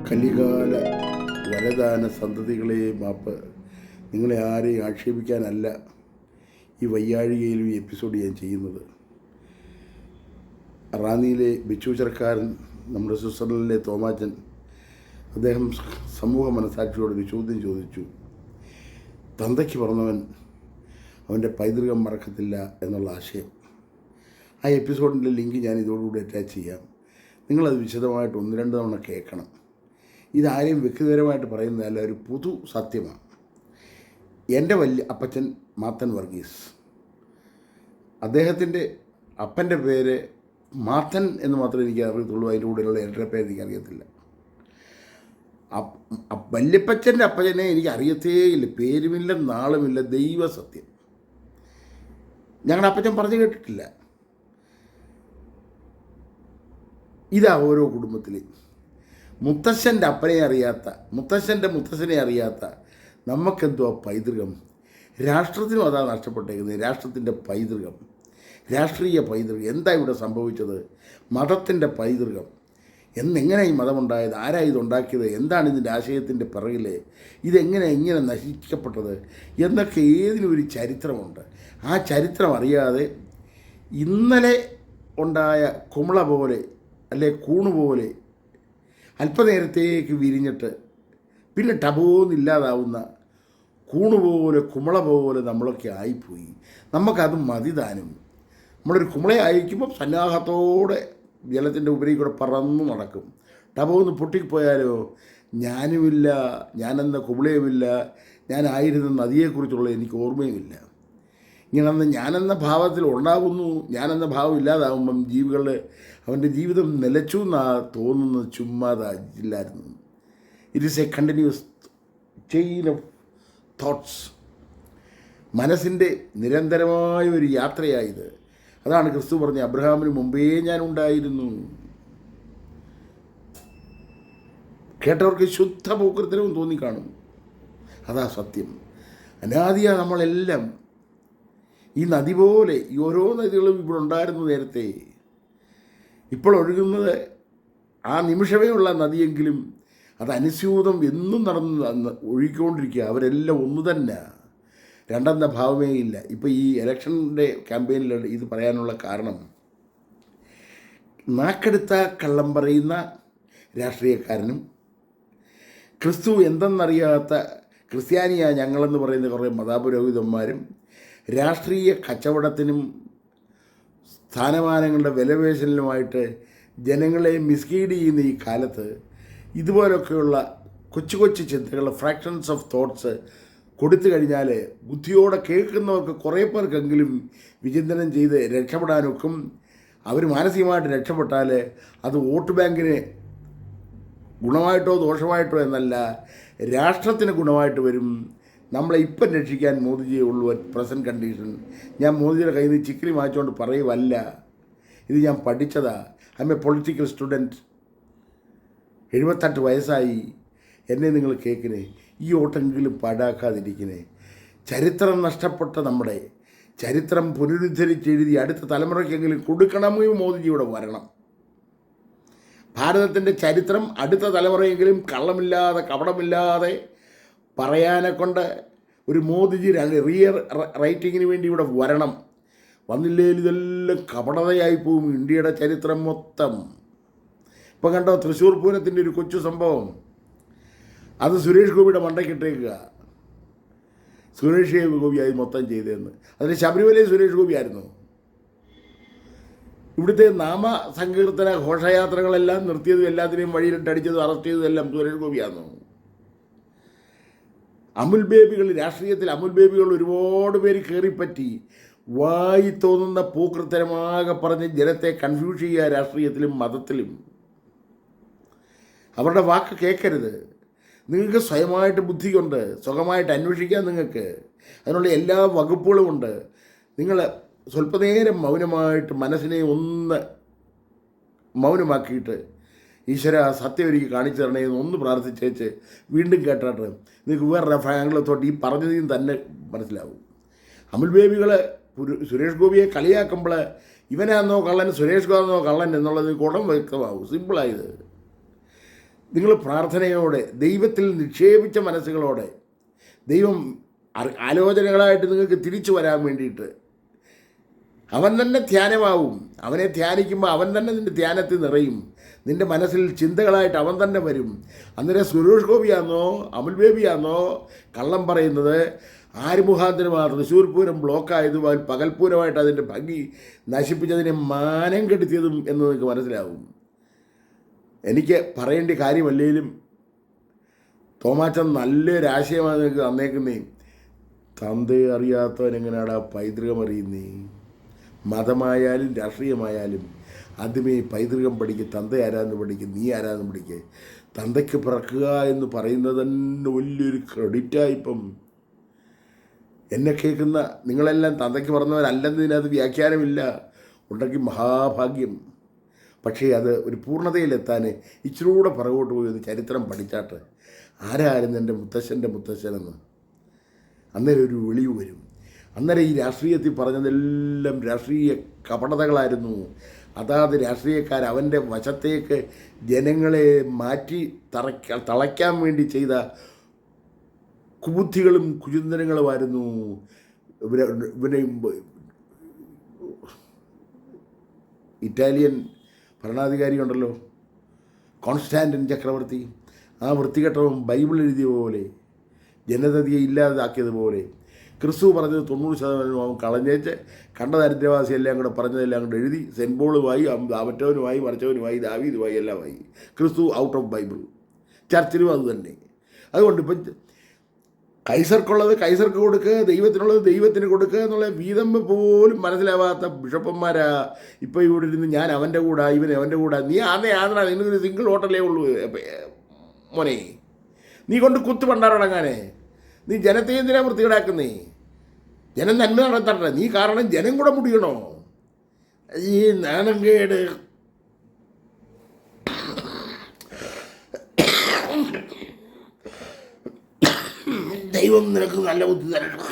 കലികാല വരദാന സന്തതികളെ മാപ്പ്. നിങ്ങളെ ആരെയും ആക്ഷേപിക്കാനല്ല ഈ വയ്യാഴികയിലും ഈ എപ്പിസോഡ് ഞാൻ ചെയ്യുന്നത്. റാന്നിയിലെ ബിച്ചു ചെറുക്കാരൻ, നമ്മുടെ സ്വിറ്റ്സർലൻഡിലെ തോമാച്ചൻ, അദ്ദേഹം സമൂഹ മനസാക്ഷിയോടൊരു ചോദ്യം ചോദിച്ചു. തന്തയ്ക്ക് പറഞ്ഞവൻ അവൻ്റെ പൈതൃകം മറക്കത്തില്ല എന്നുള്ള ആശയം. ആ എപ്പിസോഡിൻ്റെ ലിങ്ക് ഞാൻ ഇതോടുകൂടി അറ്റാച്ച് ചെയ്യാം. നിങ്ങളത് വിശദമായിട്ട് 1-2 തവണ കേൾക്കണം. ഇതാരെയും വ്യക്തിപരമായിട്ട് പറയുന്നതല്ല, ഒരു പൊതു സത്യമാണ്. എൻ്റെ വലിയ അപ്പച്ചൻ മാത്തൻ വർഗീസ്, അദ്ദേഹത്തിൻ്റെ അപ്പൻ്റെ പേര് മാത്തൻ എന്ന് മാത്രമേ എനിക്ക് അറിയത്തുള്ളൂ. അതിൻ്റെ കൂടെയുള്ള എൻ്റെ പേര് എനിക്കറിയത്തില്ല. വല്യപ്പച്ചൻ്റെ അപ്പച്ചനെ എനിക്ക് അറിയത്തേയില്ല. പേരുമില്ല, നാളുമില്ല, ദൈവസത്യം. ഞങ്ങളുടെ അപ്പച്ചൻ പറഞ്ഞു കേട്ടിട്ടില്ല. ഇതാ ഓരോ കുടുംബത്തിൽ മുത്തശ്ശൻ്റെ അപ്പനെ അറിയാത്ത, മുത്തശ്ശൻ്റെ മുത്തശ്ശനെ അറിയാത്ത നമുക്കെന്തോ പൈതൃകം. രാഷ്ട്രത്തിനും അതാണ് നഷ്ടപ്പെട്ടേക്കുന്നത്. രാഷ്ട്രത്തിൻ്റെ പൈതൃകം, രാഷ്ട്രീയ പൈതൃകം. എന്താ ഇവിടെ സംഭവിച്ചത്? മതത്തിൻ്റെ പൈതൃകം. എങ്ങനെ ഈ മതമുണ്ടായത്? ആരാ ഇതുണ്ടാക്കിയത്? എന്താണ് ഇതിൻ്റെ ആശയത്തിൻ്റെ പിറകിൽ? ഇതെങ്ങനെ ഇങ്ങനെ നശിക്കപ്പെട്ടത് എന്നൊക്കെ ഏതിനും ഒരു ചരിത്രമുണ്ട്. ആ ചരിത്രം അറിയാതെ ഇന്നലെ ഉണ്ടായ കുമള പോലെ അല്ലെ കൂണ് പോലെ അല്പനേരത്തേക്ക് വിരിഞ്ഞിട്ട് പിന്നെ ടബോന്നില്ലാതാവുന്ന കൂണുപോലെ കുമള പോലെ നമ്മളൊക്കെ ആയിപ്പോയി. നമുക്കത് മതിതാനും. നമ്മളൊരു കുമളയായിരിക്കുമ്പോൾ സന്നാഹത്തോടെ ജലത്തിൻ്റെ ഉപരി കൂടെ പറന്നു നടക്കും. ടബോന്ന് പൊട്ടിപ്പോയാലോ, ഞാനുമില്ല, ഞാനെന്ന കുമളയുമില്ല, ഞാനായിരുന്ന നദിയെക്കുറിച്ചുള്ള എനിക്ക് ഓർമ്മയുമില്ല. ഇങ്ങനെ ഞാനെന്ന ഭാവത്തിൽ ഉണ്ടാകുന്നു, ഞാനെന്ന ഭാവം ഇല്ലാതാകുമ്പം ജീവികളുടെ അവൻ്റെ ജീവിതം നിലച്ചു എന്നാണ് തോന്നുന്നത്. ചുമ്മാതായില്ലായിരുന്നു. It is a continuous chain of thoughts. മനസ്സിൻ്റെ നിരന്തരമായ ഒരു യാത്രയായത്. അതാണ് ക്രിസ്തു പറഞ്ഞ, അബ്രഹാമിന് മുമ്പേ ഞാൻ ഉണ്ടായിരുന്നു. കേട്ടവർക്ക് ശുദ്ധ പോക്കൃത്തരവും തോന്നിക്കാണും. അതാ സത്യം. അനാദിയാ നമ്മളെല്ലാം. ഈ നദി പോലെ ഈ ഓരോ നദികളും ഇവിടെ ഉണ്ടായിരുന്നു നേരത്തെ. ഇപ്പോൾ ഒഴുകുന്നത് ആ നിമിഷമേ ഉള്ള നദിയെങ്കിലും അത് അനുസ്യൂതം എന്നും നടന്ന് ഒഴുകിക്കൊണ്ടിരിക്കുക. അവരെല്ലാം ഒന്നു തന്നെ, രണ്ടെന്ന ഭാവമേ ഇല്ല. ഇപ്പോൾ ഈ ഇലക്ഷൻ്റെ ക്യാമ്പയിനിൽ ഇത് പറയാനുള്ള കാരണം, നാക്കെടുത്ത കള്ളം പറയുന്ന രാഷ്ട്രീയക്കാരനും ക്രിസ്തു എന്തെന്നറിയാത്ത ക്രിസ്ത്യാനിയാ ഞങ്ങളെന്ന് പറയുന്ന കുറേ മതാപുരോഹിതന്മാരും രാഷ്ട്രീയ കച്ചവടത്തിനും സ്ഥാനമാനങ്ങളുടെ വിലപേശലിനുമായിട്ട് ജനങ്ങളെ മിസ്ഗൈഡ് ചെയ്യുന്ന ഈ കാലത്ത് ഇതുപോലൊക്കെയുള്ള കൊച്ചു കൊച്ചു ചിന്തകൾ, ഫ്രാക്ഷൻസ് ഓഫ് തോട്ട്സ് കൊടുത്തു കഴിഞ്ഞാൽ ബുദ്ധിയോടെ കേൾക്കുന്നവർക്ക് കുറേ പേർക്കെങ്കിലും വിചിന്തനം ചെയ്ത് രക്ഷപ്പെടാനൊക്കും. അവർ മാനസികമായിട്ട് രക്ഷപ്പെട്ടാൽ അത് വോട്ട് ബാങ്കിന് ഗുണമായിട്ടോ ദോഷമായിട്ടോ എന്നല്ല, രാഷ്ട്രത്തിന് ഗുണമായിട്ട് വരും. നമ്മളെ ഇപ്പം രക്ഷിക്കാൻ മോദിജിയേ ഉള്ളൂ അറ്റ് പ്രസൻറ്റ് കണ്ടീഷൻ. ഞാൻ മോദിജിയുടെ കയ്യിൽ നിന്ന് ചിക്കിലി വാങ്ങിച്ചുകൊണ്ട് പറയുവല്ല. ഇത് ഞാൻ പഠിച്ചതാ. I M A political student. 78 വയസ്സായി. എന്നെ നിങ്ങൾ കേൾക്കണേ. ഈ ഓട്ടെങ്കിലും പാടാക്കാതിരിക്കണേ. ചരിത്രം നഷ്ടപ്പെട്ട നമ്മുടെ ചരിത്രം പുനരുദ്ധരിച്ചെഴുതി അടുത്ത തലമുറയ്ക്കെങ്കിലും കൊടുക്കണമോ മോദിജിയുടെ വരണം. ഭാരതത്തിൻ്റെ ചരിത്രം അടുത്ത തലമുറയെങ്കിലും കള്ളമില്ലാതെ കപടമില്ലാതെ പറയാനെ കൊണ്ട് ഒരു മോദിജി റിയർ റൈറ്റിങ്ങിന് വേണ്ടി ഇവിടെ വരണം. വന്നില്ലെങ്കിൽ ഇതെല്ലാം കപടതയായി പോവും ഇന്ത്യയുടെ ചരിത്രം മൊത്തം. ഇപ്പം കണ്ടോ തൃശ്ശൂർ പൂരത്തിൻ്റെ ഒരു കൊച്ചു സംഭവം, അത് സുരേഷ് ഗോപിയുടെ മണ്ടയ്ക്കിട്ടേക്കുക. സുരേഷ് ഗോപിയായി മൊത്തം ചെയ്തതെന്ന്. അതിന് ശബരിമലയിൽ സുരേഷ് ഗോപിയായിരുന്നു. ഇവിടുത്തെ നാമ സങ്കീർത്തന ഘോഷയാത്രകളെല്ലാം നിർത്തിയതും എല്ലാത്തിനെയും വഴിയിലിട്ടടിച്ചതും അറസ്റ്റ് ചെയ്തതും എല്ലാം സുരേഷ് ഗോപിയായിരുന്നു. അമുൽ ബേബികൾ, രാഷ്ട്രീയത്തിൽ അമുൽ ബേബികൾ ഒരുപാട് പേര് കയറിപ്പറ്റി വായി തോന്നുന്ന പൂക്കൃത്തരമാകെ പറഞ്ഞ് ജനത്തെ കൺഫ്യൂസ് ചെയ്യുക. രാഷ്ട്രീയത്തിലും മതത്തിലും അവരുടെ വാക്ക് കേൾക്കരുത്. നിങ്ങൾക്ക് സ്വയമായിട്ട് ബുദ്ധിയുണ്ട്, സുഖമായിട്ട് അന്വേഷിക്കാൻ നിങ്ങൾക്ക് അതിനുള്ള എല്ലാ വകുപ്പുകളുമുണ്ട്. നിങ്ങൾ സ്വല്പനേരം മൗനമായിട്ട് മനസ്സിനെ ഒന്ന് മൗനമാക്കിയിട്ട് ഈശ്വര സത്യം എനിക്ക് കാണിച്ചു തരണേ എന്ന് ഒന്ന് പ്രാർത്ഥിച്ചേച്ച് വീണ്ടും കേട്ടാട്ട് നിങ്ങൾക്ക് വേറെ ആംഗിളത്തോട്ട് ഈ പറഞ്ഞതിൽ തന്നെ മനസ്സിലാവും. അമുൽ ബേബികൾ സുരേഷ് ഗോപിയെ കളിയാക്കുമ്പോൾ ഇവനാണെന്നോ കള്ളൻ, സുരേഷ് ഗോപിയാണെന്നോ കള്ളൻ എന്നുള്ളത് കുടം വ്യക്തമാവും. സിമ്പിളായത്. നിങ്ങൾ പ്രാർത്ഥനയോടെ ദൈവത്തിൽ നിക്ഷേപിച്ച മനസ്സുകളോടെ ദൈവം ആലോചനകളായിട്ട് നിങ്ങൾക്ക് തിരിച്ചു വരാൻ വേണ്ടിയിട്ട് അവൻ തന്നെ ധ്യാനമാവും. അവനെ ധ്യാനിക്കുമ്പോൾ അവൻ തന്നെ നിൻ്റെ ധ്യാനത്തിൽ നിറയും. നിൻ്റെ മനസ്സിൽ ചിന്തകളായിട്ട് അവൻ തന്നെ വരും. അന്നേരം സുരേഷ് ഗോപിയാണെന്നോ അമുൽ ബേബിയാണെന്നോ കള്ളം പറയുന്നത് ആര് മുഖാന്തരമാണ് തൃശ്ശൂർ പൂരം ബ്ലോക്കായതും അവൻ പകൽപൂരമായിട്ട് അതിൻ്റെ ഭംഗി നശിപ്പിച്ചതിനെ മാനം കെടുത്തിയതും എന്ന് നിങ്ങൾക്ക് മനസ്സിലാവും. എനിക്ക് പറയേണ്ട കാര്യമല്ലേലും തോമാച്ചൻ നല്ലൊരു ആശയമാണ് നിങ്ങൾക്ക് തന്നേക്കുന്നേ. തന്തയെ അറിയാത്തവനെങ്ങനെയാണ് പൈതൃകം അറിയുന്നേ? മതമായാലും രാഷ്ട്രീയമായാലും ആദ്യമേ പൈതൃകം പഠിക്കുക. തന്ത ആരാന്ന് പഠിക്കുക, നീ ആരാന്ന് പഠിക്കുക. തന്തയ്ക്ക് പിറക്കുക എന്ന് പറയുന്നത് തന്നെ വലിയൊരു ക്രെഡിറ്റായിപ്പം. എന്നെ കേൾക്കുന്ന നിങ്ങളെല്ലാം തന്തയ്ക്ക് പറഞ്ഞവരല്ലെന്നതിനകത്ത് വ്യാഖ്യാനമില്ല. ഉണ്ടെങ്കിൽ മഹാഭാഗ്യം. പക്ഷേ അത് ഒരു പൂർണ്ണതയിലെത്താൻ ഇച്ചിരൂടെ പുറകോട്ട് പോയി ഒന്ന് ചരിത്രം പഠിച്ചാട്ട് ആരായിരുന്നു എൻ്റെ മുത്തശ്ശൻ്റെ മുത്തശ്ശനെന്ന് അന്നേരം ഒരു വെളിവ് വരും. അന്നേരം ഈ രാഷ്ട്രീയത്തിൽ പറഞ്ഞതെല്ലാം രാഷ്ട്രീയ കപടതകളായിരുന്നു. അതാത് രാഷ്ട്രീയക്കാർ അവൻ്റെ വശത്തേക്ക് ജനങ്ങളെ മാറ്റി തളയ്ക്കാൻ വേണ്ടി ചെയ്ത കുബുദ്ധികളും കുചിന്തനങ്ങളുമായിരുന്നു. ഇവനെ ഇറ്റാലിയൻ ഭരണാധികാരി ഉണ്ടല്ലോ, കോൺസ്റ്റാൻറ്റിൻ ചക്രവർത്തി, ആ വൃത്തികെട്ടവൻ ബൈബിൾ എഴുതിയ പോലെ ജനതയെ ഇല്ലാതാക്കിയതുപോലെ ക്രിസ്തു പറഞ്ഞത് 90% അവൻ കളഞ്ഞേച്ച് കണ്ട ദരിദ്രവാസിയെല്ലാം കൂടെ പറഞ്ഞതെല്ലാം കൂടെ എഴുതി സെൻറ്റ് പോളുമായി മറ്റവനുമായി മറിച്ചവനുമായി ദാവീദുമായി എല്ലാമായി. ക്രിസ്തു ഔട്ട് ഓഫ് ബൈബിൾ. ചർച്ചിലും അതുതന്നെ. അതുകൊണ്ട് ഇപ്പം കൈസർക്കുള്ളത് കൈസർക്ക് കൊടുക്കുക, ദൈവത്തിനുള്ളത് ദൈവത്തിന് കൊടുക്കുക എന്നുള്ള വീതം പോലും മനസ്സിലാവാത്ത ബിഷപ്പന്മാരാ ഇപ്പോൾ ഇവിടെ ഇരുന്ന് ഞാൻ അവൻ്റെ കൂടെ ഇവൻ അവൻ്റെ കൂടെ. നീ ആദ്യം നിനക്കൊരു സിംഗിൾ ഹോട്ടലേ ഉള്ളൂ മോനെ. നീ കൊണ്ട് കുത്തു പണ്ടാറടങ്ങാനേ. നീ ജനത്തെ എന്തിനാ വൃത്തികേടാക്കുന്നേ? ജനം നന്മ നടത്തട്ടെ. നീ കാരണം ജനം കൂടെ മുടിയണോ? ഈ നാണംകേട്. ദൈവം നിനക്ക് നല്ല ബുദ്ധി തരണം.